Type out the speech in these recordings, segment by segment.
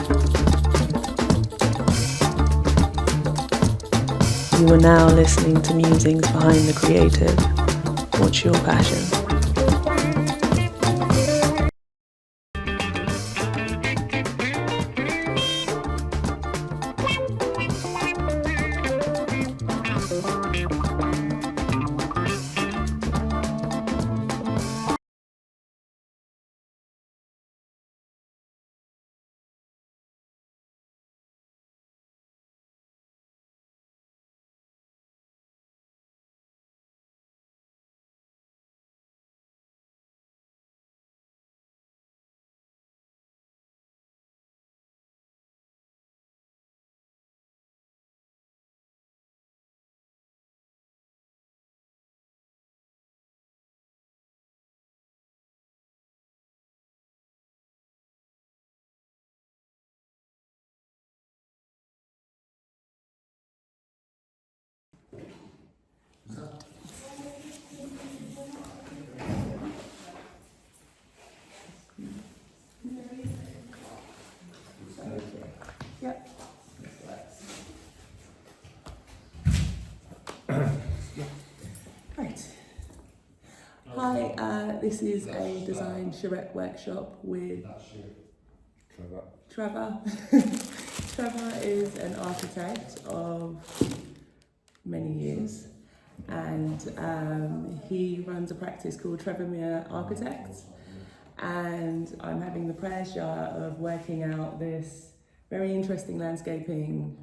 You are now listening to Musings Behind the Creative. What's your passion? Yep. Right. Hi, this is a design charrette workshop with Trevor. Trevor is an architect of many years, and he runs a practice called Trevor Muir Architect, and I'm having the pleasure of working out this very interesting landscaping.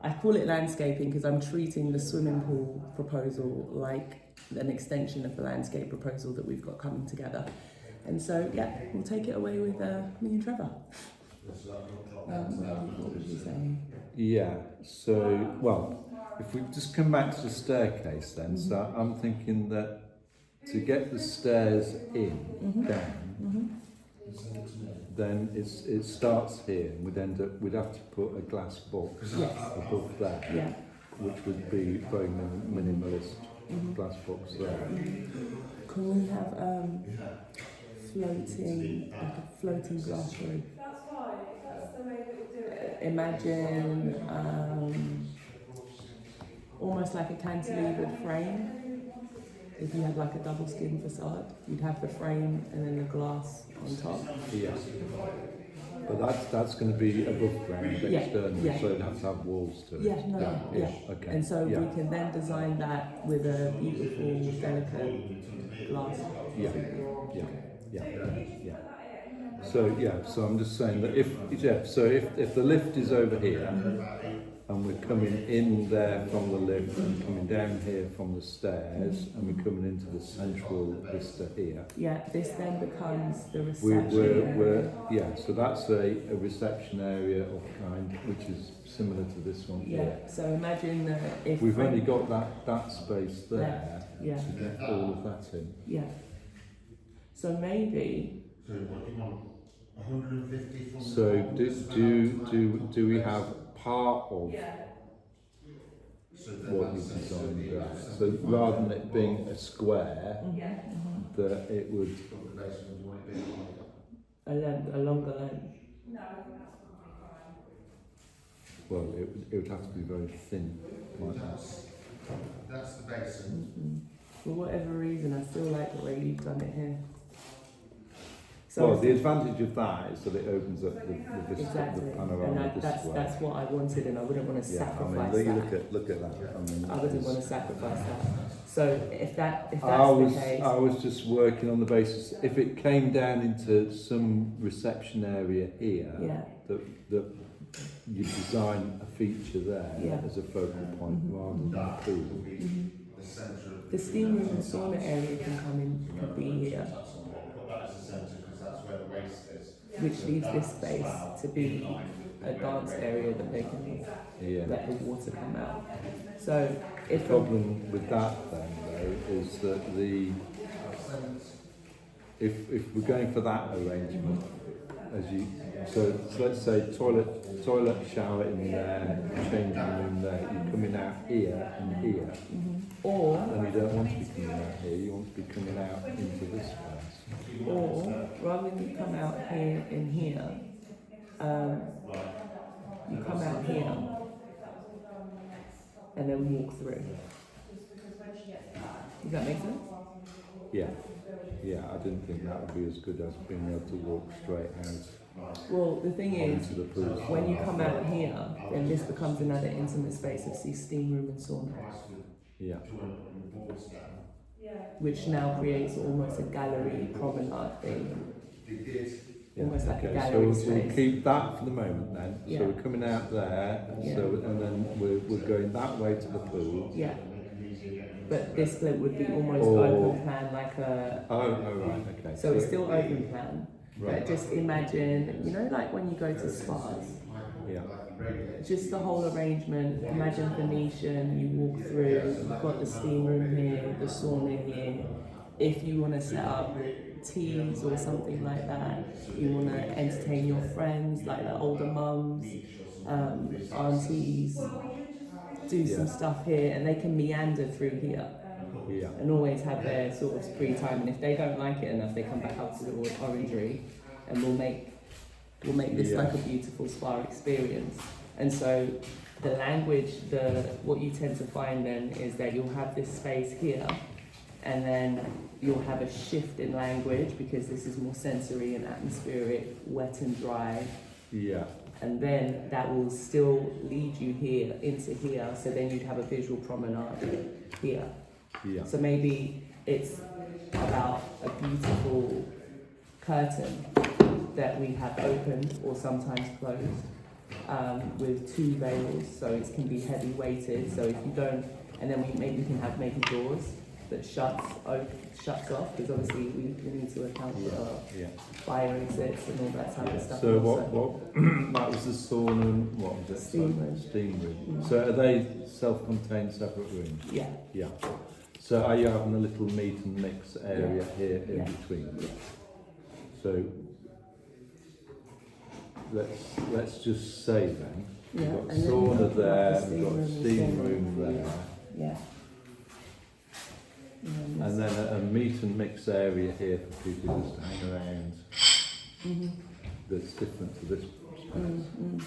I call it landscaping because I'm treating the swimming pool proposal like an extension of the landscape proposal that we've got coming together. And so, yeah, we'll take it away with me and Trevor. What would you say? Yeah, so, well, if we just come back to the staircase then, so I'm thinking that to get the stairs in, down, then it starts here, and we'd have to put a glass box above there, which would be very minimalist glass box there. Can we have floating glass roof? That's fine, if that's the way that we do it. Imagine almost like a cantilevered frame. If you had like a double skin facade, you'd have the frame and then the glass on top. Yes. But that's going to be above ground externally, so it'd have to have walls to it. Okay. And so we can then design that with a beautiful, delicate glass. So I'm just saying that if the lift is over here, and we're coming in there from the lift and coming down here from the stairs, and we're coming into the central vista here. Yeah, this then becomes the reception area. So that's a reception area of kind, which is similar to this one here. So imagine that if we've only got that space there to get all of that in. Yeah. So maybe. So what do you want? 150 from So do we have part of what you designed there? So rather than it being a square, that it would a longer length. No, I think that's probably fine. Well, it would have to be very thin, like that. That's the basin. For whatever reason, I still like the way you've done it here. So well, the advantage of that is that it opens up the vista, the panorama this way. That's what I wanted, and I wouldn't want to sacrifice that. Look at that. I wouldn't want to sacrifice that. So if that's the case, I was just working on the basis if it came down into some reception area here, that you design a feature there as a focal point rather than a pool. The steam room and sauna area could be here. Which leaves this space to be a dance area that they can let the water come out. So the problem with that then though is that if we're going for that arrangement, so let's say toilet, shower in there, changing room there, you're coming out here and here. And you don't want to be coming out here, you want to be coming out into this space. Or rather than you come out here and here, then walk through. Does that make sense? Yeah. Yeah, I didn't think that would be as good as being able to walk straight out Well, the thing is, onto the pool. when you come out here, then this becomes another intimate space of steam room and sauna, Yeah. which now creates almost a gallery promenade thing, Yeah, almost like a okay, gallery so we'll space. keep that for the moment then. Yeah. So we're coming out there, Yeah. and then we're going that way to the pool. Yeah. But this split would be almost Or- open plan, like a. Oh, right, okay. So it's still open plan. Right. But just imagine, you know, like when you go to spas, Yeah. just the whole arrangement. Imagine Venetian, you walk through, you've got the steam room here, the sauna here. If you want to set up teas or something like that, you want to entertain your friends, like the older mums, aunties, do some stuff here, and they can meander through here Yeah. and always have their sort of free time. And if they don't like it enough, they come back up to the orangery, and we'll make this Yeah. like a beautiful spa experience. And so the language, what you tend to find then is that you'll have this space here, and then you'll have a shift in language because this is more sensory and atmospheric, wet and dry. Yeah. And then that will still lead you here into here. So then you'd have a visual promenade here. Yeah. So maybe it's about a beautiful curtain that we have open or sometimes closed with two veils, so it can be heavy weighted. So if you don't, and then we can have maybe doors that shuts off, because obviously we need to account for Yeah. fire exits and all that type of stuff. So also. what that was the sauna and what was it? Steam room. Steam room. Mm. So are they self-contained separate rooms? Yeah. Yeah. So are you having a little meet and mix area here in Yeah. between? Yeah. So let's just say then Yeah, we've got and then we've sauna got there, the we've got and steam sauna. room there, Yeah. and then a meet and mix area here for people just to hang around. Mm-hmm. That's different to this space. Mm-hmm.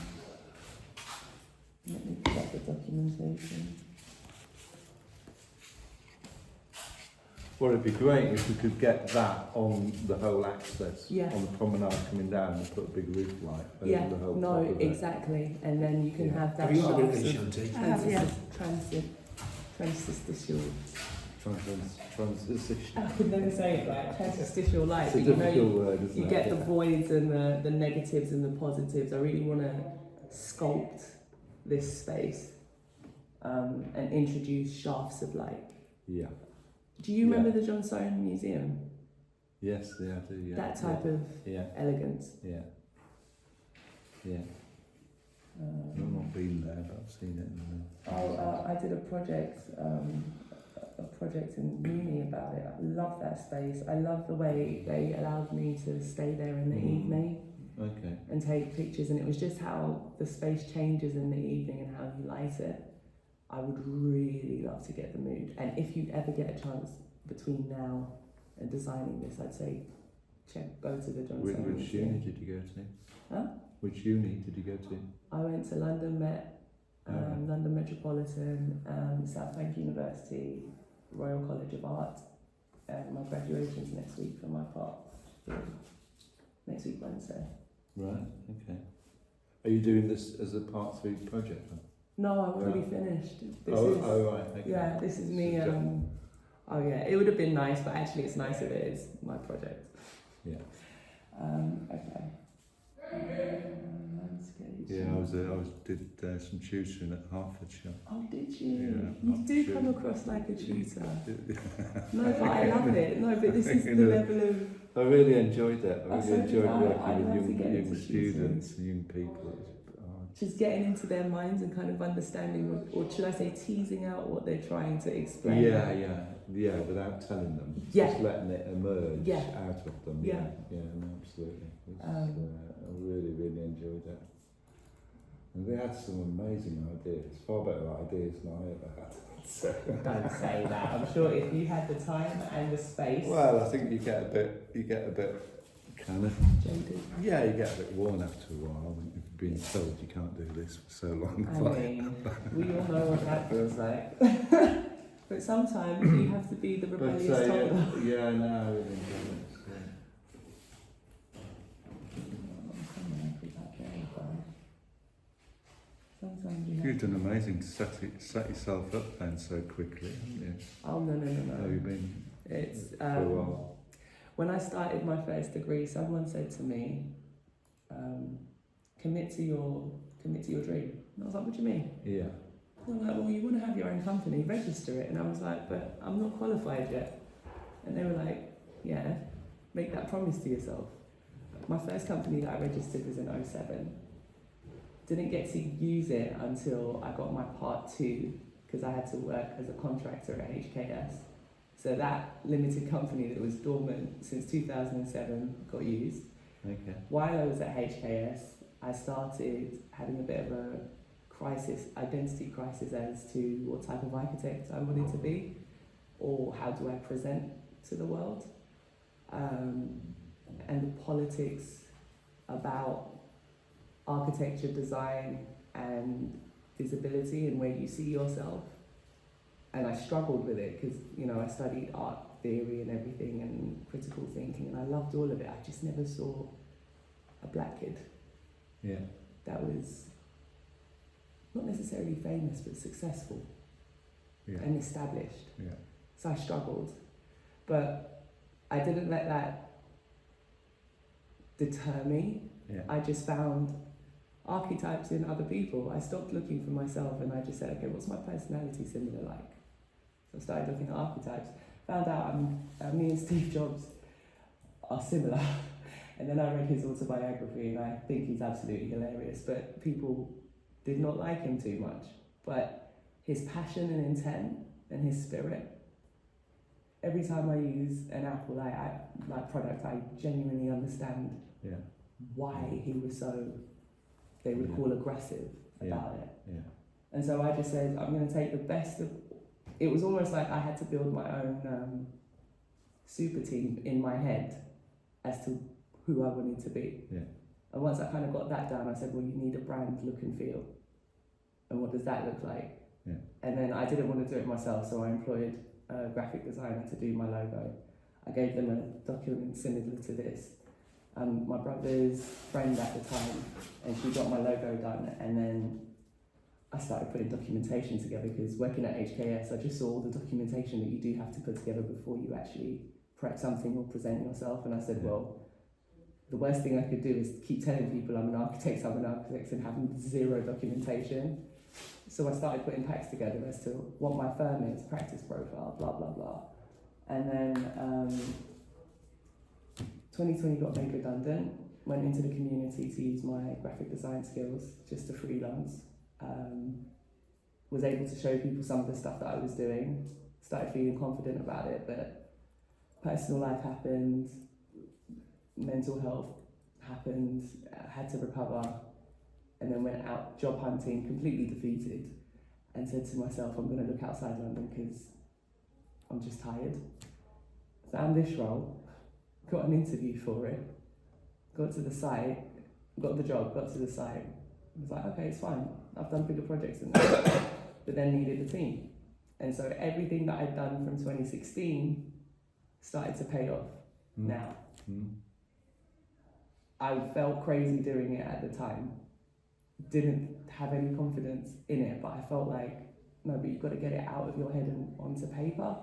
Let me get the documentation. Well, it'd be great if we could get that on the whole access, Yeah. on the promenade coming down, and put a big roof light over Yeah, the whole no, top of it. exactly. And then you can Yeah. have that Have you got a bit of shafts a of shanty? transistitial. Transition. I could never say it right. Transistitial light. It's a But you know, difficult word, isn't you it? get the voids and the negatives and the positives. I really want to sculpt this space and introduce shafts of light. Yeah. Do you Yeah. remember the Johnstone Museum? Yes, they are too, yeah. That type of Yeah, elegance. yeah. Yeah. I've not been there, but I've seen it in I did a project in uni about it. I love that space. I love the way they allowed me to stay there in the evening Okay. and take pictures, and it was just how the space changes in the evening and how you light it. I would really love to get the mood, and if you ever get a chance between now and designing this, I'd say go to the Johnstone Which uni Museum. did you go to? Huh? Which uni did you go to? I went to London Met, Okay. London Metropolitan, South Bank University, Royal College of Art, and my graduation's next week for my part. Next week, Wednesday. Right, okay. Are you doing this as a part 3 project then? No, I've already finished. This Oh, is, right, okay. yeah, this is me. This is Oh yeah, it would have been nice, but actually it's nice if it is my project. Yeah. Okay. Landscapes. Yeah, I did some tutoring at Hertfordshire. Oh, did you? Yeah, You do come across like a tutor. No, but I love it. No, but this is the level of. I really enjoyed it. I Oh, so really did enjoyed I. working I'd love to with get young into students and young people. Just getting into their minds and kind of understanding, or should I say, teasing out what they're trying to explain. Yeah, without telling them. Yeah. Just letting it emerge Yeah. out of them. Yeah. No, absolutely. I really enjoyed it. And they had some amazing ideas, far better ideas than I ever had. So. Don't say that. I'm sure if you had the time and the space. Well, I think you get a bit kind of, Jaded. yeah, you get a bit worn after a while when you've been told you can't do this for so long. I mean, we all know what that feels like. But sometimes you have to be the rebellious toddler. yeah, no, Sometimes you have you've done amazing to set yourself up then so quickly, haven't you? Oh, no. How you've been It's, for a while. when I started my first degree, someone said to me, commit to your dream. And I was like, what do you mean? Yeah. They were like, well, you want to have your own company, register it. And I was like, but I'm not qualified yet. And they were like, yeah, make that promise to yourself. My first company that I registered was in 2007. Didn't get to use it until I got my part 2 because I had to work as a contractor at HKS. So that limited company that was dormant since 2007 got used. Okay. While I was at HKS, I started having a bit of a identity crisis as to what type of architect I wanted to be, or how do I present to the world, and the politics about architecture, design, and visibility and where you see yourself. And I struggled with it because, you know, I studied art theory and everything and critical thinking, and I loved all of it. I just never saw a black kid that was not necessarily famous but successful and established. So I struggled, but I didn't let that deter me. I just found archetypes in other people. I stopped looking for myself and I just said, okay, what's my personality similar like? So I started looking at archetypes, found out me and Steve Jobs are similar. And then I read his autobiography and I think he's absolutely hilarious, but people did not like him too much. But his passion and intent and his spirit, every time I use an Apple like product, I genuinely understand why he was so, they would call aggressive about it. And so I just said, I'm going to take the best of, it was almost like I had to build my own super team in my head as to who I wanted to be. And once I kind of got that down, I said, well, you need a brand look and feel. And what does that look like? And then I didn't want to do it myself, so I employed a graphic designer to do my logo. I gave them a document similar to this. My brother's friend at the time, and she got my logo done, and then I started putting documentation together because working at HKS, I just saw all the documentation that you do have to put together before you actually prep something or present yourself. And I said, well, the worst thing I could do is keep telling people I'm an architect, and having zero documentation. So I started putting packs together as to what my firm is, practice profile, blah, blah, blah. And then 2020 got made redundant, went into the community to use my graphic design skills just to freelance. Was able to show people some of the stuff that I was doing, started feeling confident about it, but personal life happened, mental health happened, I had to recover, and then went out job hunting, completely defeated, and said to myself, I'm going to look outside London because I'm just tired. Found this role, got an interview for it, got to the site, got the job, got to the site, I was like, okay, it's fine, I've done bigger projects than that, but then needed a team. And so everything that I'd done from 2016 started to pay off now. I felt crazy doing it at the time. Didn't have any confidence in it, but I felt like, no, but you've got to get it out of your head and onto paper,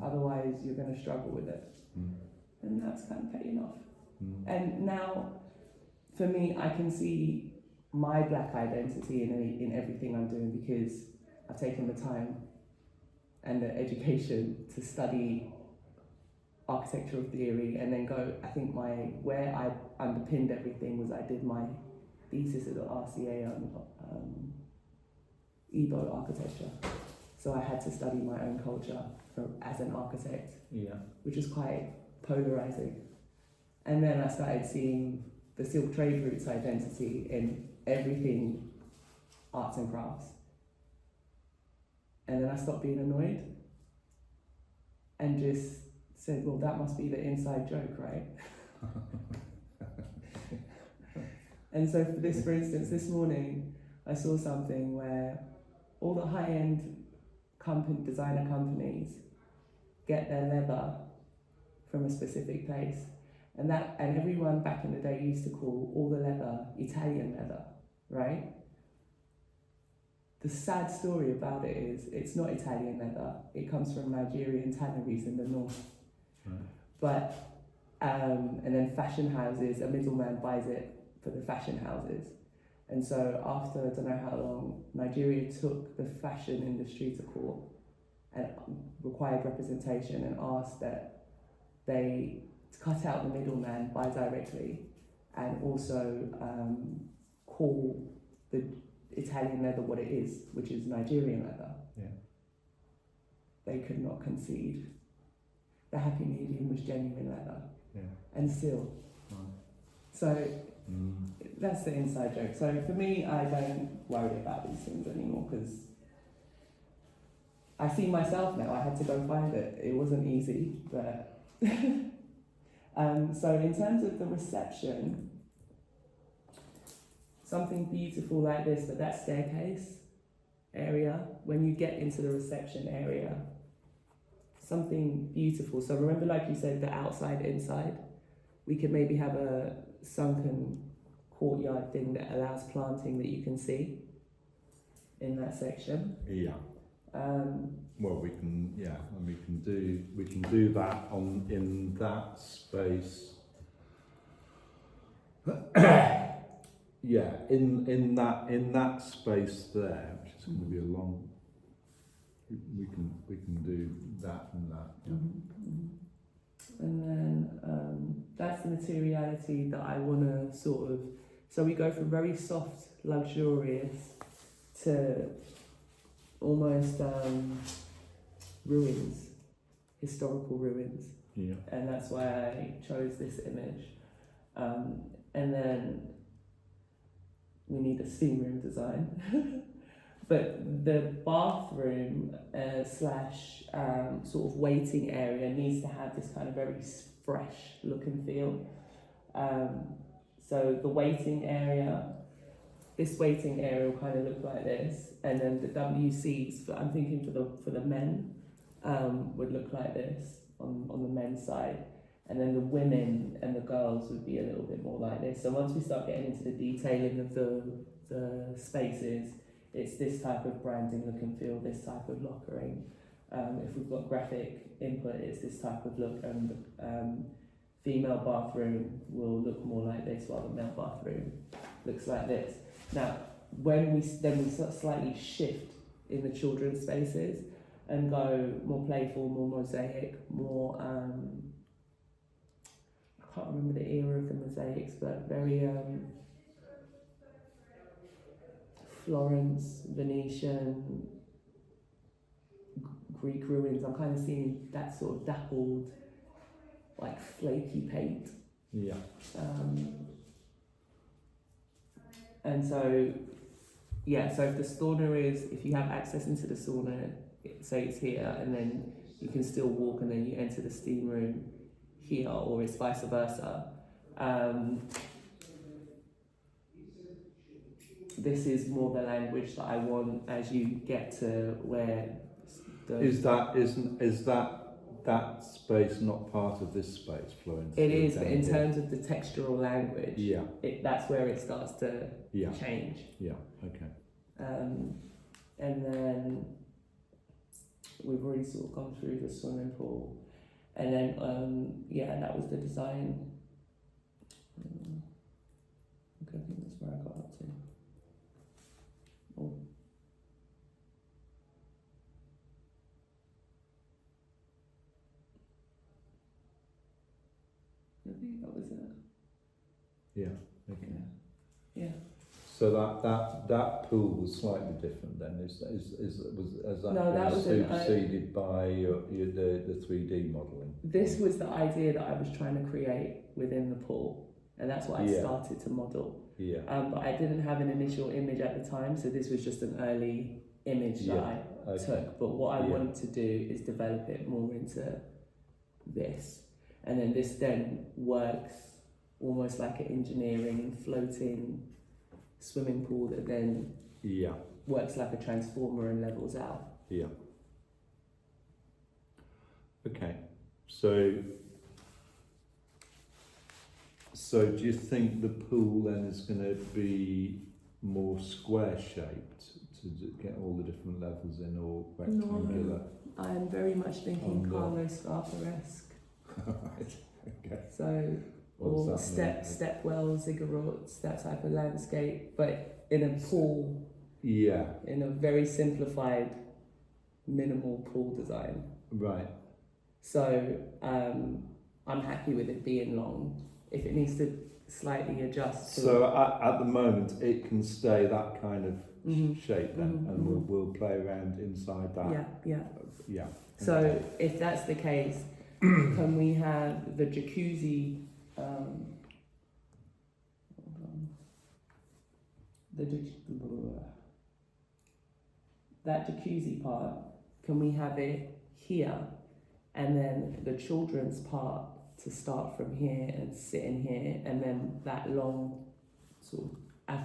otherwise you're going to struggle with it. And that's kind of paying off. And now, for me, I can see my black identity in everything I'm doing because I've taken the time and the education to study architectural theory and then go, I think where I underpinned everything was I did my thesis at the RCA on Igbo architecture. So I had to study my own culture as an architect, which is quite polarizing. And then I started seeing the silk trade routes identity in everything arts and crafts. And then I stopped being annoyed and just said, well, that must be the inside joke, right? And so for this, for instance, this morning, I saw something where all the high-end designer companies get their leather from a specific place. And everyone back in the day used to call all the leather Italian leather, right? The sad story about it is it's not Italian leather. It comes from Nigerian tanneries in the north. Right. But and then fashion houses, a middleman buys it for the fashion houses. And so after I don't know how long, Nigeria took the fashion industry to court and required representation and asked that they cut out the middleman, buy directly, and also call the Italian leather what it is, which is Nigerian leather. Yeah. They could not concede. The happy medium was genuine leather. Yeah. And still. Right. So that's the inside joke. So for me, I don't worry about these things anymore because I see myself now. I had to go find it. It wasn't easy, but so in terms of the reception, something beautiful like this, but that staircase area, when you get into the reception area, something beautiful. So remember, like you said, the outside, inside, we could maybe have a sunken courtyard thing that allows planting that you can see in that section. Yeah. Well, we can, yeah, and we can do that in that space. Yeah, in that space there, which is going to be a long. We can do that and that. Yeah. And then that's the materiality that I want to sort of. So we go from very soft, luxurious to almost ruins, historical ruins. Yeah. And that's why I chose this image. And then we need a steam room design. But the bathroom slash sort of waiting area needs to have this kind of very fresh look and feel. So the waiting area, this waiting area will kind of look like this, and then the WCs, I'm thinking for the men, would look like this on the men's side, and then the women and the girls would be a little bit more like this. So once we start getting into the detailing of the spaces, it's this type of branding look and feel, this type of lockering. If we've got graphic input, it's this type of look, and female bathroom will look more like this, while the male bathroom looks like this. Now, when we sort of slightly shift in the children's spaces and go more playful, more mosaic, more I can't remember the era of the mosaics, but very Florence, Venetian, Greek ruins. I'm kind of seeing that sort of dappled, like flaky paint. Yeah. And so, yeah, so if the sauna if you have access into the sauna, say it's here, and then you can still walk and then you enter the steam room here, or it's vice versa. This is more the language that I want as you get to where Is that space not part of this space flowing? It is, but in terms of the textural language, yeah, that's where it starts to change. Yeah. Okay. And then we've already sort of gone through the swimming pool, and then that was the design. Okay, I think that's where I got up to. Oh. I think that was it. Yeah. Okay. Yeah. So that pool was slightly different then. Has that No, that been was superseded by the 3D modelling? This was the idea that I was trying to create within the pool, and that's what I started to model. Yeah. But I didn't have an initial image at the time, so this was just an early image that I took. But what I wanted to do is develop it more into this, and then this then works almost like an engineering floating swimming pool that then Yeah. works like a transformer and levels out. Yeah. Okay. So do you think the pool then is going to be more square shaped to get all the different levels in, or rectangular? I am very much thinking On the- Carlos Arthur-esque. Right. Okay. So, What does or that mean? stepwell, ziggurats, that type of landscape, but in a pool, Yeah. in a very simplified, minimal pool design. Right. So I'm happy with it being long. If it needs to slightly adjust. So at the moment, it can stay that kind of Mhm. shape then, Mhm, and we'll play around inside that. yeah. Yeah. So Okay. if that's the case, can we have the jacuzzi? Hold on. That jacuzzi part, can we have it here, and then the children's part to start from here and sit in here, and then that long sort of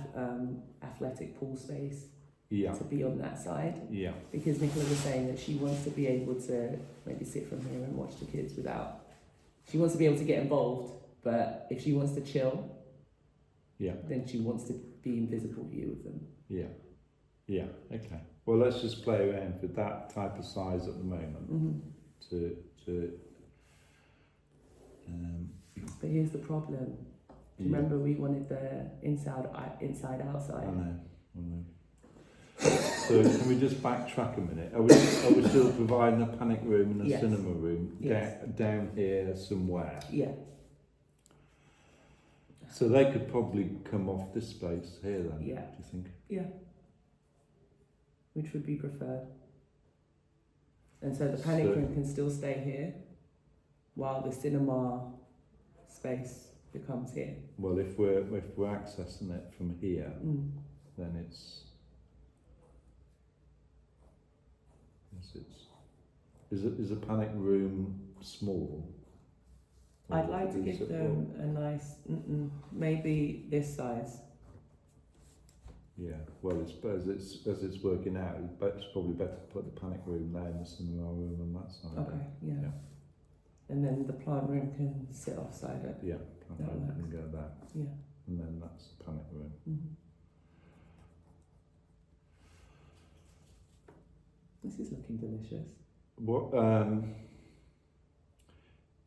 athletic pool space Yeah. to be on that side? Yeah. Because Nicola was saying that she wants to be able to maybe sit from here and watch the kids without. She wants to be able to get involved, but if she wants to chill, Yeah. then she wants to be in visible view of them. Yeah. Yeah. Okay. Well, let's just play around with that type of size at the moment. Mm-hmm. To But here's the problem. yeah. Remember, we wanted the inside outside. I know. So can we just backtrack a minute? Are we still providing a panic room and a Yes. cinema room Yes. down here somewhere? Yeah. So they could probably come off this space here then. Yeah. Do you think? Yeah. Which would be preferred. And so the panic So- room can still stay here, while the cinema space becomes here. Well, if we're accessing it from here, Mm. then it's is a panic room small? Or I'd like to is give it them a nice, maybe this size. Yeah, well, as it's working out, it's probably better to put the panic room there and the cinema room on that side. Okay, yeah. Yeah. And then the plant room can sit offside it. Yeah, plant That room works. can go there, Yeah. and then that's the panic room. Mm-hmm. This is looking delicious. What?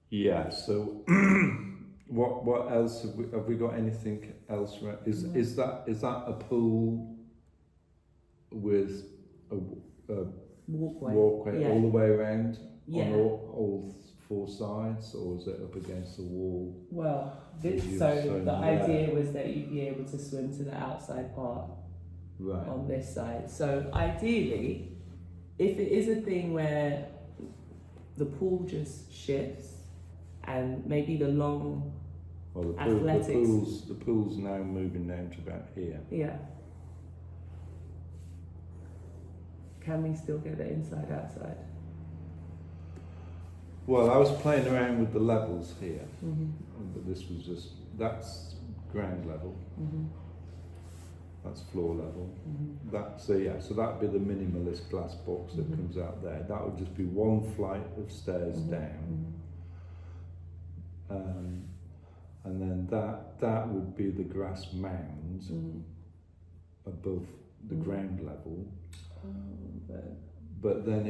Yeah. So, what else have we got? Anything else? Is that a pool with a walkway Yeah. all the way around Yeah. on all four sides, or is it up against the wall? Well, As you so were saying the there. idea was that you'd be able to swim to the outside part Right. on this side. So ideally, if it is a thing where the pool just shifts and maybe the long, Well, athletics. the pool's now moving down to about here. yeah. Can we still get the inside outside? Well, I was playing around with the levels here, Mm-hmm. but this was that's ground level, Mm-hmm. that's floor level. Mm-hmm. So that'd be the minimalist glass box that Mhm. comes out there. That would just be one flight of stairs Mm-hmm. down, and then that would be the grass mound Mm-hmm. above the Mhm. ground level. But But then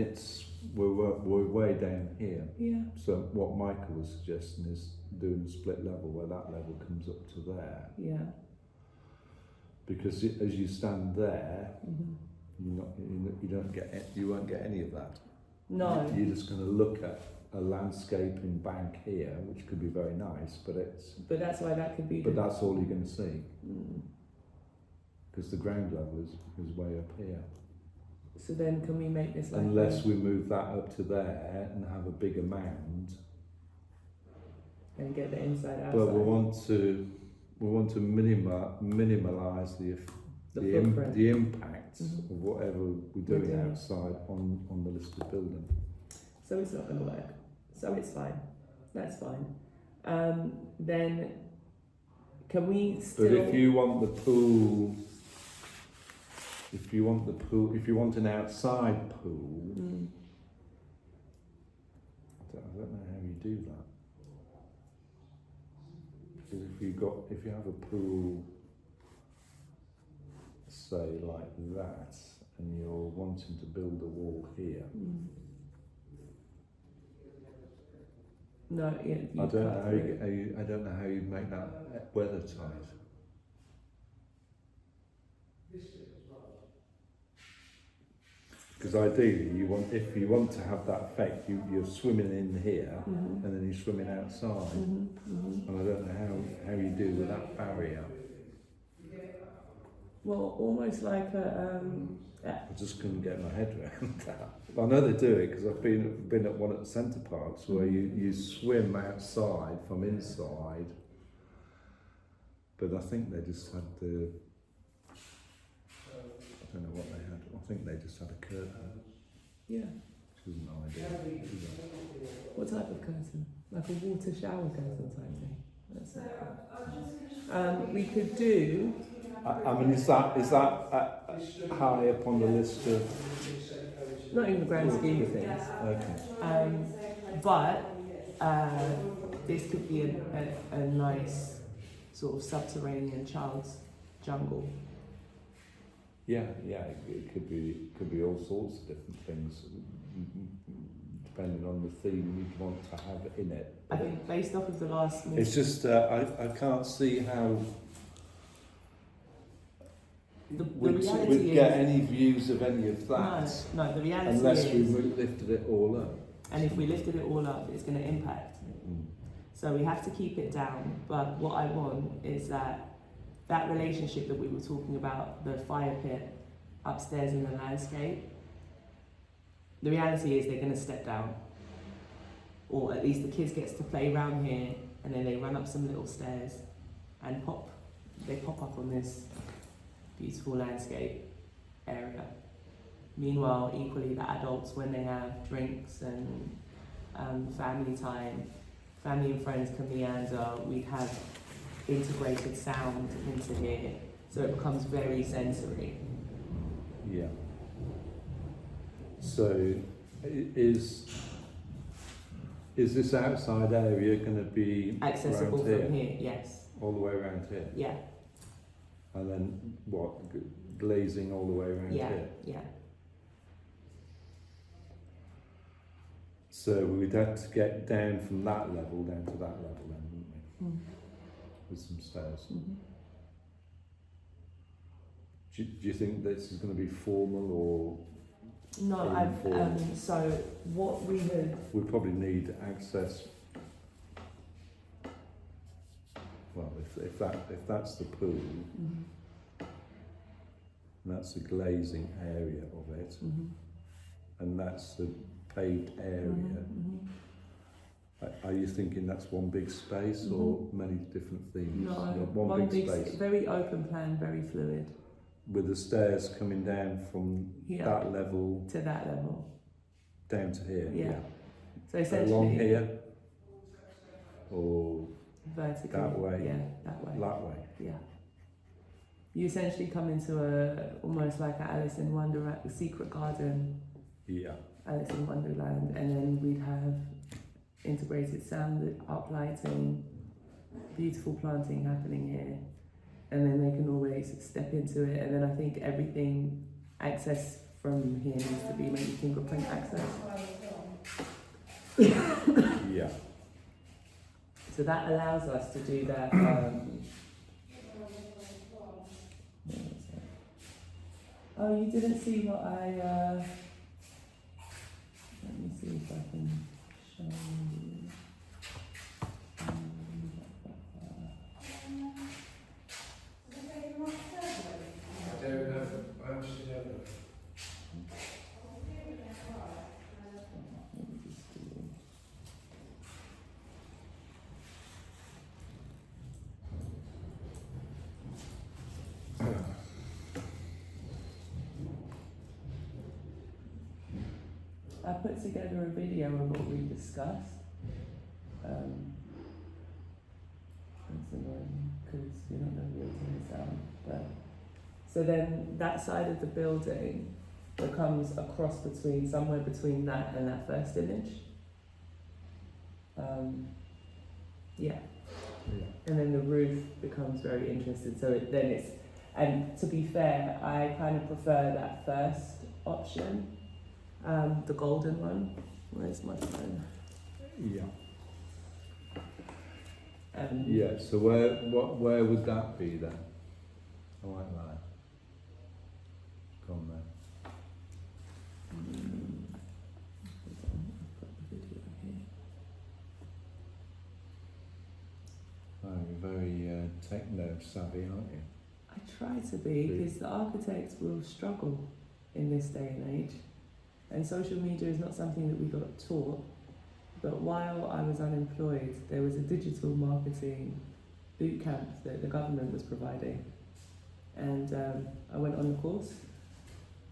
we're way down here. yeah. So what Michael was suggesting is doing a split level where that level comes up to there, Yeah. because as you stand there, Mm-hmm. you won't get any of that. No. You're just going to look at a landscaping bank here, which could be very nice, but But that's why that could be. that's all you're going to see, Mm. because the ground level is way up here. So then, can we make this like? Unless we move that up to there and have a bigger mound. And get the inside outside. But we want to minimize the footprint. the impact Mhm. of whatever we're doing outside on the listed building. So it's not going to work. So it's fine. That's fine. Then Can we But still? if you want the pool, if you want an outside pool, Mm. I don't know how you do that. Because if you have a pool, say like that, and you're wanting to build a wall here, Mm. No, yeah, I don't know I don't know how you make that weather tight. Because ideally, if you want to have that effect, you're swimming in here, Mhm. and then you're swimming outside. Mhm. Mhm. And I don't know how you do with that barrier. Well, almost like a I just couldn't get my head around that. I know they do it because I've been at one at the Centre Parks where you swim outside from inside, but I think they just had I don't know what they had. I think they just had a curtain, yeah. which isn't ideal. is it? What type of curtain? Like a water shower curtain type thing. That's it. We could do. I mean, is that high up on the list of? Not in the grand scheme of things. Okay. But this could be a nice sort of subterranean child's jungle. Yeah, it could be all sorts of different things, depending on the theme you'd want to have in it. I think based off of the last meeting, It's just I can't see how we'd get any views of any of that no, the reality unless is, we lifted it all up. and if we lifted it all up, it's going to impact. So we have to keep it down. But what I want is that relationship that we were talking about, the fire pit upstairs in the landscape. The reality is they're going to step down, or at least the kids gets to play around here, and then they run up some little stairs and pop up on this beautiful landscape area. Meanwhile, equally the adults, when they have drinks and family time, family and friends can meander, we'd have integrated sound into here, so it becomes very sensory. Yeah. So, is this outside area going to be Accessible around from here, yes. all the way around here? Yeah, And then what? Glazing all the way around yeah, here? yeah. So we'd have to get down from that level down to that level then, wouldn't we? Mm. With some stairs. Mm-hmm. Do you think this is going to be formal or No, informal? so what we had, We probably need access. Well, if that's the pool, mm-hmm. and that's the glazing area of it, Mm-hmm. and that's the paved area. Mm-hmm. Are you thinking that's one big space or many different themes? No, one big space very open plan, very fluid. with the stairs coming down from Yeah. that level To that level. down to here. Yeah. So essentially, Along here or vertically. that way. Yeah, that way. that way. Yeah. You essentially come into almost like a Alice in Wonderland, a secret garden, Yeah. Alice in Wonderland, and then we'd have integrated sound, uplighting, beautiful planting happening here, and then they can always step into it. And then I think everything access from here needs to be maybe fingerprint access. Yeah. So that allows us to do that. Oh, you didn't see what I. Let me see if I can show you. I don't know. I actually don't know. I put together a video of what we discussed. It's annoying because So then that side of the building becomes a cross between, somewhere between that and that first image. Yeah. And then the roof becomes very interesting. So then it's, and to be fair, I kind of prefer that first option, the golden one. Where's my phone? Yeah. Yeah, so where would that be then? I like that. Go on then. Oh, you're very techno savvy, aren't you? I try to be, because the architects will struggle in this day and age, and social media is not something that we got taught. But while I was unemployed, there was a digital marketing boot camp that the government was providing, and I went on the course.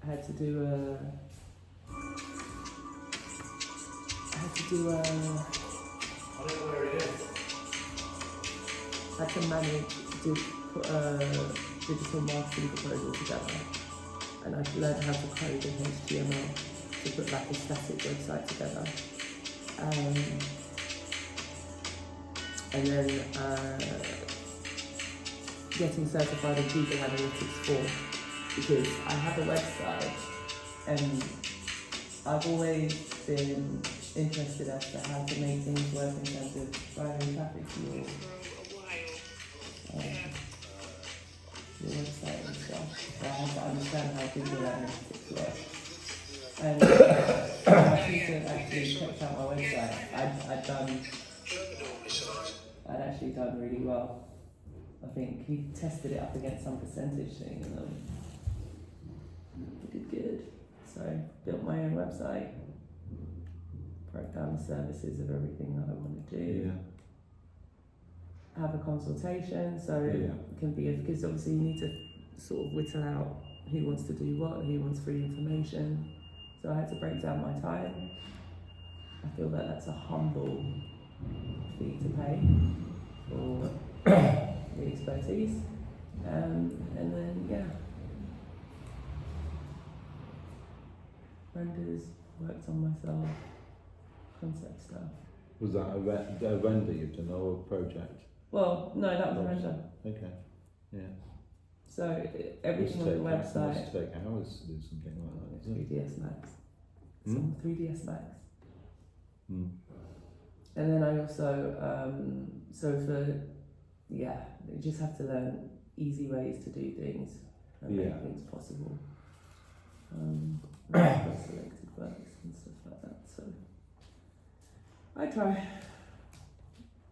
I had to do a I don't know where it is. I had to manage, put a digital marketing proposal together, and I learned how to code in HTML to put like a static website together. And then getting certified in Google Analytics 4, because I have a website and I've always been interested as to how to make things work in terms of driving traffic to your website and stuff. So I have to understand how Google Analytics works. And my tutor actually checked out my website. I'd actually done really well. I think he tested it up against some percentage thing, and I did good. So built my own website, broke down the services of everything that I want to do. Yeah. Have a consultation, so Yeah. it can be, because obviously you need to sort of whittle out who wants to do what, who wants free information. So I had to break down my time. I feel that that's a humble fee to pay for the expertise. And then, yeah. Renders, worked on myself, concept stuff. Was that a render you've done or a project? Well, no, that was a render. Okay, yeah. So everything on the website. Must take hours to do something like that, isn't it? 3ds Max. Some 3ds Max. Mm. And then I also, you just have to learn easy ways to do things and make things possible. Selected works and stuff like that. So I try.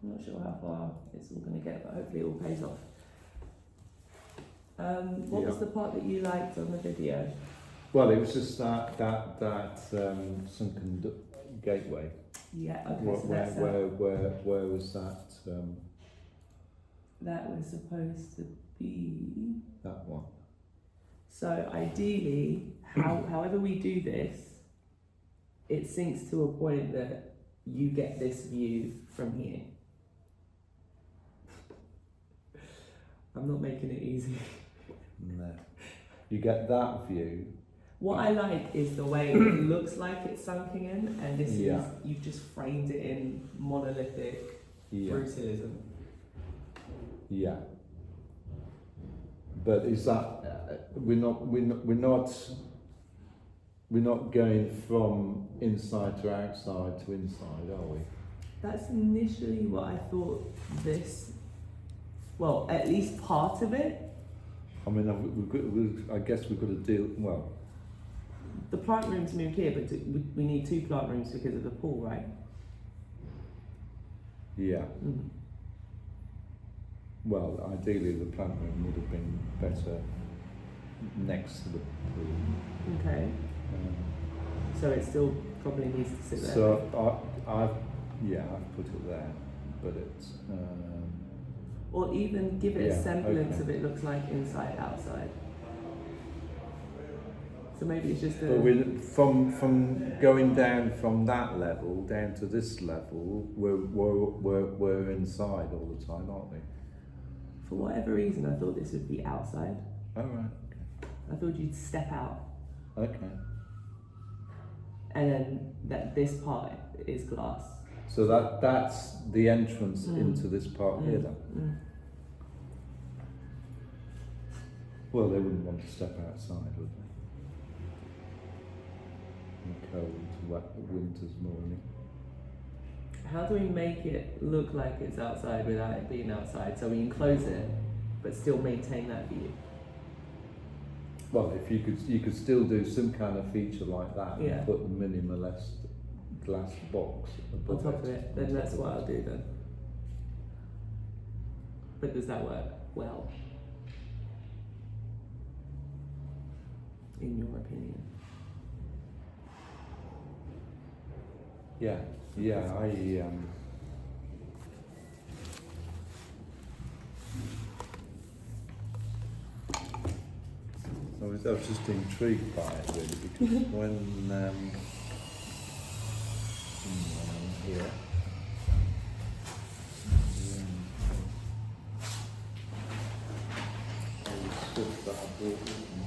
I'm not sure how far it's all going to get, but hopefully it all pays off. What was the part that you liked on the video? Well, it was just that sunken gateway. Yeah, okay. Where was that? That was supposed to be. That one. So ideally, however we do this, it sinks to a point that you get this view from here. I'm not making it easy. No. You get that view. What I like is the way it looks like it's sunken in, and this is, you've just framed it in monolithic brutalism. Yeah. But is that we're not going from inside to outside to inside, are we? That's initially what I thought well, at least part of it. I mean, I guess we've got to deal, well. The plant room's moved here, but we need 2 plant rooms because of the pool, right? Yeah. Mm. Well, ideally the plant room would have been better next to the pool. Okay. So it still probably needs to sit there. So I've put it there, but it's. Or even give it a semblance of it looks like inside outside. So maybe it's just a. But from going down from that level down to this level, we're inside all the time, aren't we? For whatever reason, I thought this would be outside. Oh right. Okay. unfilled, you'd step out, Okay. and then this part is glass. So that's the entrance into this part here then? Mm. Well, they wouldn't want to step outside, would they? In a cold, wet winter's morning. How do we make it look like it's outside without it being outside? So we enclose it, but still maintain that view. Well, if you could still do some kind of feature like that Yeah. and put the minimalist glass box On above top of it, then on top that's of what it. I'll do then. But does that work well? In your opinion? Yeah, I was just intrigued by it really because when here. Stuff that I bought with me.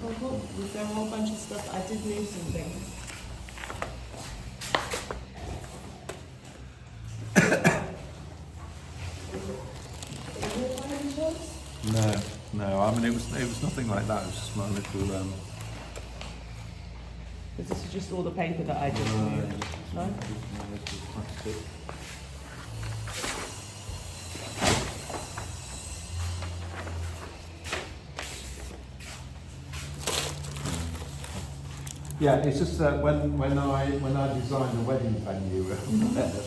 Oh, cool. Was there a whole bunch of stuff? I did move some things. No. I mean, it was nothing like that. It was just my little. This is just all the paper that I just moved. No? Just my little plastic. Yeah, it's just that when I designed the wedding venue a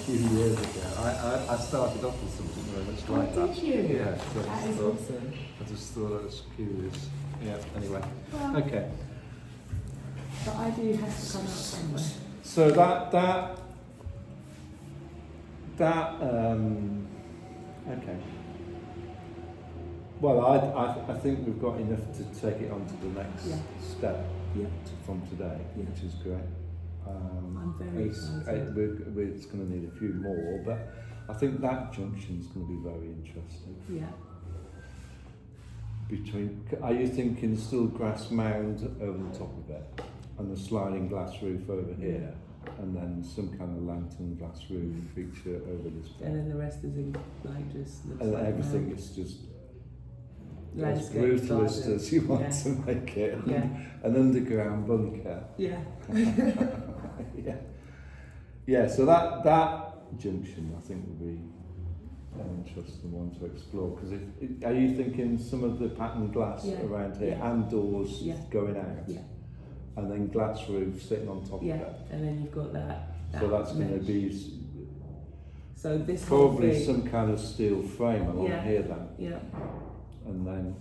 few years ago, I started off with something very much like that. Did you? Yeah, so That is awesome. I just thought that was curious. Yeah. Anyway, Well, okay. the idea has to come out somewhere. So okay. Well, I think we've got enough to take it on to the next Yeah. step. Yeah. From today, Yeah. which is great. I'm very excited. It's going to need a few more, but I think that junction is going to be very interesting. Yeah. Are you thinking still grass mound over the top of it, and a sliding glass roof over here, and then some kind of lantern glass roof feature over this bit? And then the rest is in, like, just looks And like everything is just as landscape ruthless garden. as you want Yeah. to make it. Yeah. An underground bunker. Yeah. Yeah, so that junction I think will be an interesting one to explore, because are you thinking some of the patterned glass Yeah. around here Yeah. and doors Yeah. going out, Yeah. and then glass roof sitting on top Yeah. of it? And then you've got that So that's going to mesh. be So this whole probably thing, some kind of steel frame along Yeah. here then, yeah. and then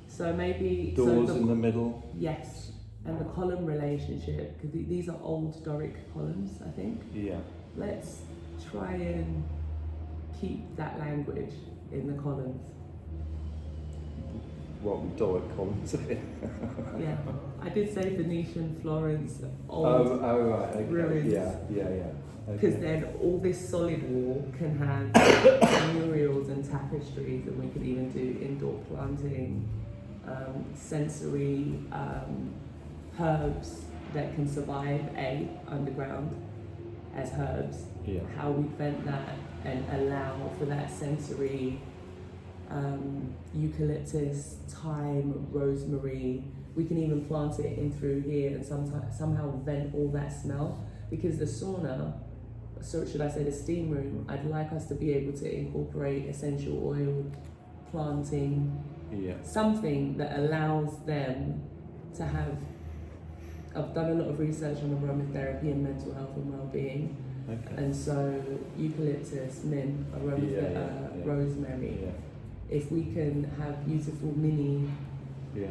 So maybe doors so in the middle. yes, and the column relationship, because these are old Doric columns, I think. Yeah. Let's try and keep that language in the columns. What Doric columns here? Yeah, I did say Venetian, Florence, old, Oh right. Okay. ruins. Yeah. because Okay. then all this solid wall can have murals and tapestries, and we could even do indoor planting, sensory herbs that can survive underground as herbs. Yeah. How we vent that and allow for that sensory eucalyptus, thyme, rosemary. We can even plant it in through here and somehow vent all that smell, because the sauna, so should I say the steam room, I'd like us to be able to incorporate essential oil, planting, Yeah. something that allows them to have. I've done a lot of research on aromatherapy and mental health and well-being, Okay. and so eucalyptus, mint, rosemary. Yeah. If we can have beautiful mini Yeah.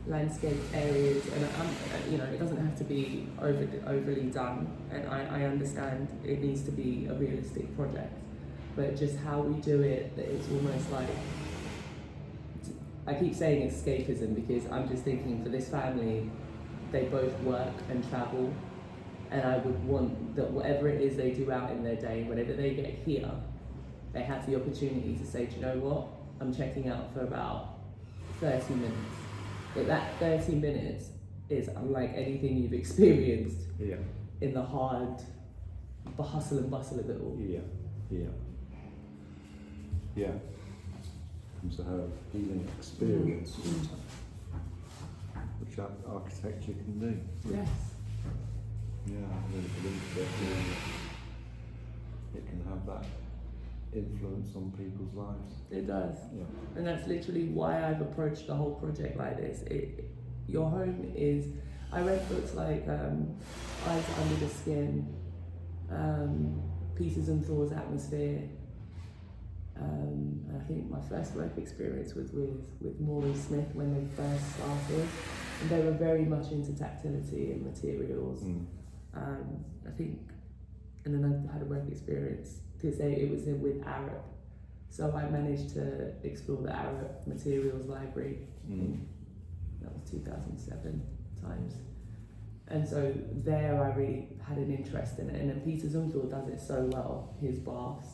landscape areas, and it doesn't have to be overly done, and I understand it needs to be a realistic project, but just how we do it, that it's almost like, I keep saying escapism because I'm just thinking for this family, they both work and travel, and I would want that whatever it is they do out in their day, whenever they get here, they have the opportunity to say, do you know what, I'm checking out for about 30 minutes. But that 30 minutes is unlike anything you've experienced Yeah. in the hustle and bustle of it all. Yeah. Yeah. Yeah. Comes to have healing experience, which architecture can do. Yes. Yeah, I really believe that it can have that influence on people's lives. It does. Yeah. And that's literally why I've approached the whole project like this. Your home is, I read books like Eyes Under the Skin, Pieces and Thor's Atmosphere. I think my first work experience was with Maury Smith when they first started. And they were very much into tactility and materials. I think, and then I had a work experience because it was with Arab. So I managed to explore the Arab materials library. That was 2007 times. And so there I really had an interest in it. And then Peter Zumthor does it so well. His baths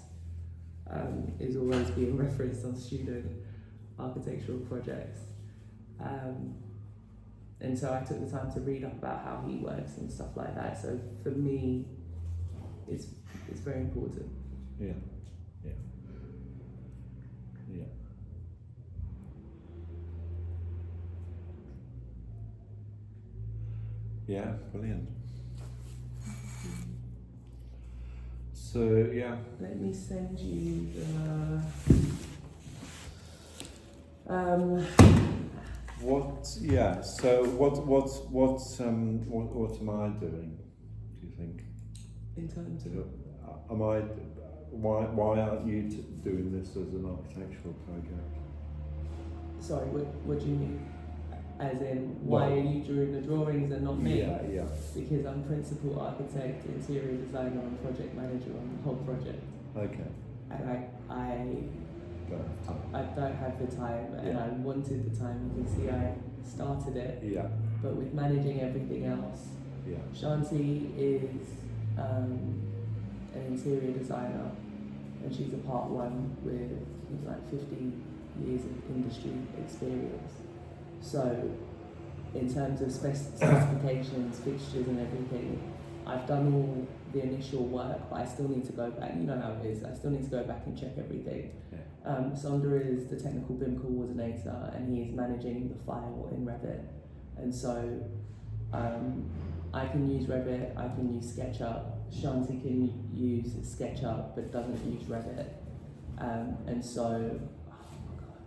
is always being referenced on student architectural projects. And so I took the time to read up about how he works and stuff like that. So for me, it's very important. Yeah. Yeah. Yeah. Yeah, brilliant. So yeah. Let me send you the What? Yeah. So what am I doing? Do you think? in terms of Am I? Why aren't you doing this as an architectural project? sorry, what do you mean? As in, why Well, are you drawing the drawings and not me? Yeah. Yeah. Because I'm principal architect, interior designer, and project manager on the whole project. Okay. And But, I don't have the time, and Yeah. I wanted the time. You can see I started it, yeah. but with managing everything else, Yeah. Shanti is an interior designer, and she's a part one with like 50 years of industry experience. So, in terms of specifications, fixtures, and everything, I've done all the initial work, but I still need to go back. You know how it is. I still need to go back and check everything. Sonder is the technical BIM coordinator, and he is managing the file in Revit. And so I can use Revit, I can use SketchUp. Shanti can use SketchUp, but doesn't use Revit. And so, oh my God,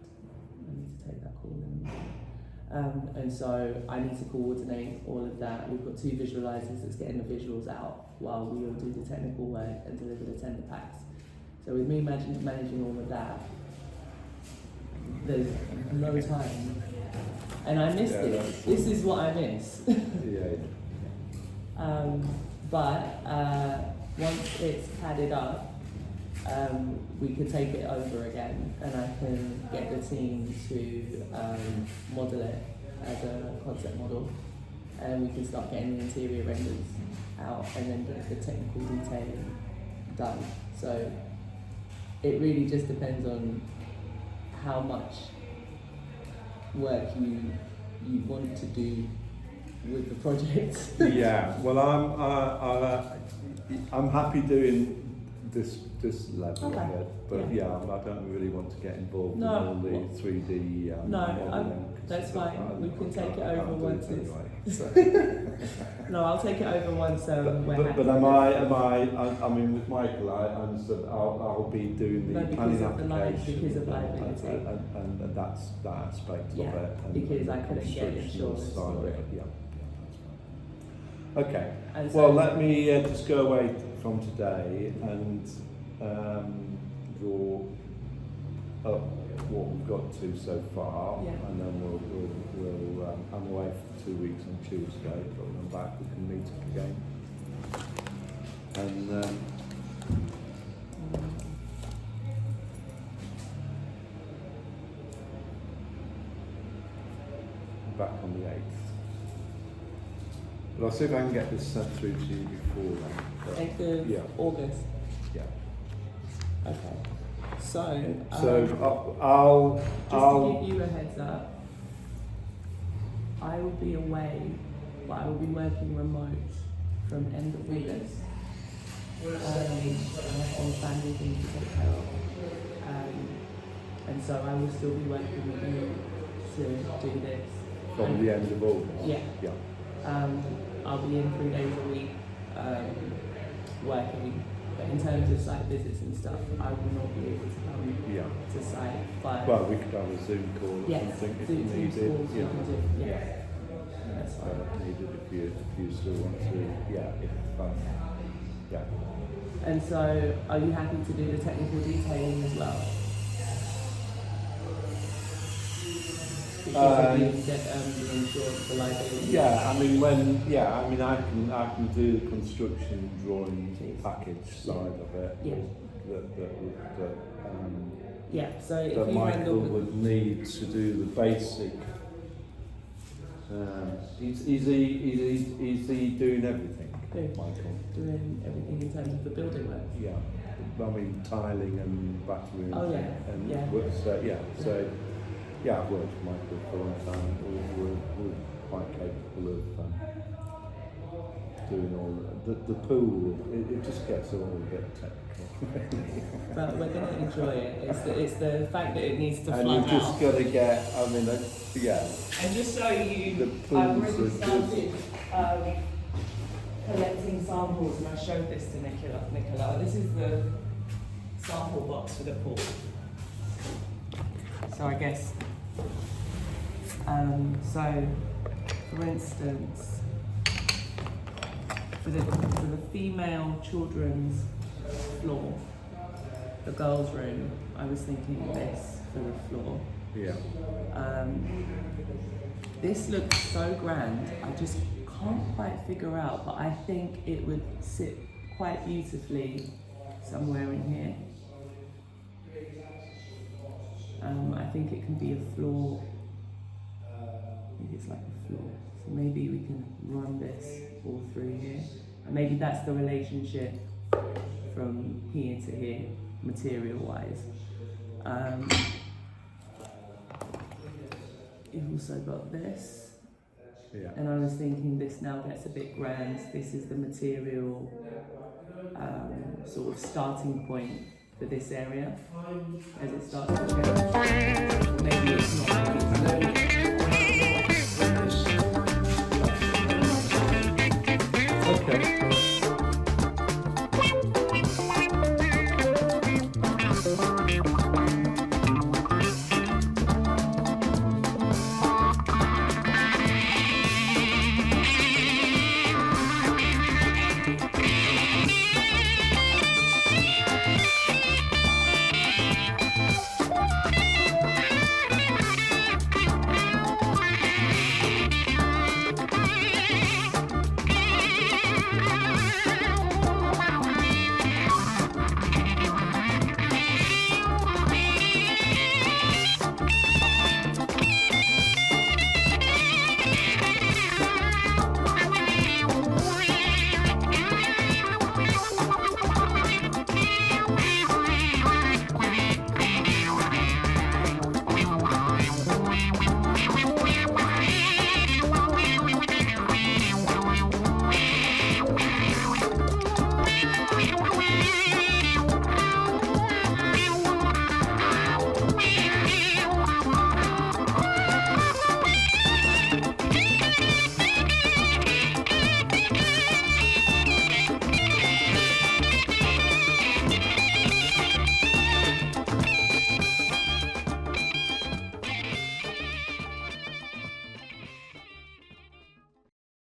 I need to take that call in. And so I need to coordinate all of that. We've got 2 visualizers that's getting the visuals out while we all do the technical work and deliver the tender packs. So with me managing all of that, there's no time. And I missed it. This is what I miss. Yeah. But once it's padded up, we could take it over again, and I can get the team to model it as a concept model, and we can start getting the interior renders out and then get the technical detailing done. So it really just depends on how much work you want to do with the project. Yeah. Well, I'm happy doing this level Okay. of it, but yeah, I don't really want to get involved in all the 3D. modelling, that's 'cause fine. We can take it I over can't do once it it's. anyway. No, I'll take it over once we're happy. But I mean, with Michael, I understood I'll be doing the No, because planning of the application because of liability. and that's that aspect Yeah, of it. And because I the couldn't get constructional insurance side of for it. it. Yeah, that's fine. Okay. And Well, so- let me just go away from today and draw up what we've got to so far, Yeah. and then we'll I'm away for 2 weeks on Tuesday, but when I'm back we can meet up again. And back on the 8th. But I'll see if I can get this sent through to you before then. But 8th of yeah. August. Yeah. Okay. So, So I'll just to give you a heads up, I will be away, but I will be working remote from end of August. I have some family things to take care of. And so I will still be working with you to do this. From the end of August? Yeah. Yeah. I'll be in 3 days a week working, but in terms of site visits and stuff, I will not be able to come to site. But Well, we could have a Zoom call or something if Zoom needed. calls we can do. Yeah. That's So fine. needed if you still want to, yeah. And so, are you happy to do the technical detailing as well? Because of the insurance, the liability. Yeah, I mean I can do the construction drawing package side of it. Yeah. Yeah. So if That you Michael handle would need to do the basic. Is he doing everything? Who? Michael. doing everything in terms of the building work. Yeah. I mean tiling and bathroom. Oh, yeah. And Yeah. So yeah, I've worked with Michael for a long time. We're quite capable of doing all the pool. It just gets all a bit technical. But we're going to enjoy it. It's the fact that it needs to And flood you've just out. got to get. I mean, yeah. And just so you, The I've pools already are started collecting samples, and I showed this to Nicola. This is the sample box for the pool. So I guess, so for instance, for the female children's floor, the girls' room, I was thinking this for the floor. Yeah. This looks so grand, I just can't quite figure out, but I think it would sit quite beautifully somewhere in here. I think it can be a floor. I think it's like a floor. So maybe we can run this all through here. And maybe that's the relationship from here to here, material-wise. You've also got this. Yeah. And I was thinking this now gets a bit grand. This is the material sort of starting point for this area as it starts to change. Maybe it's not, maybe it's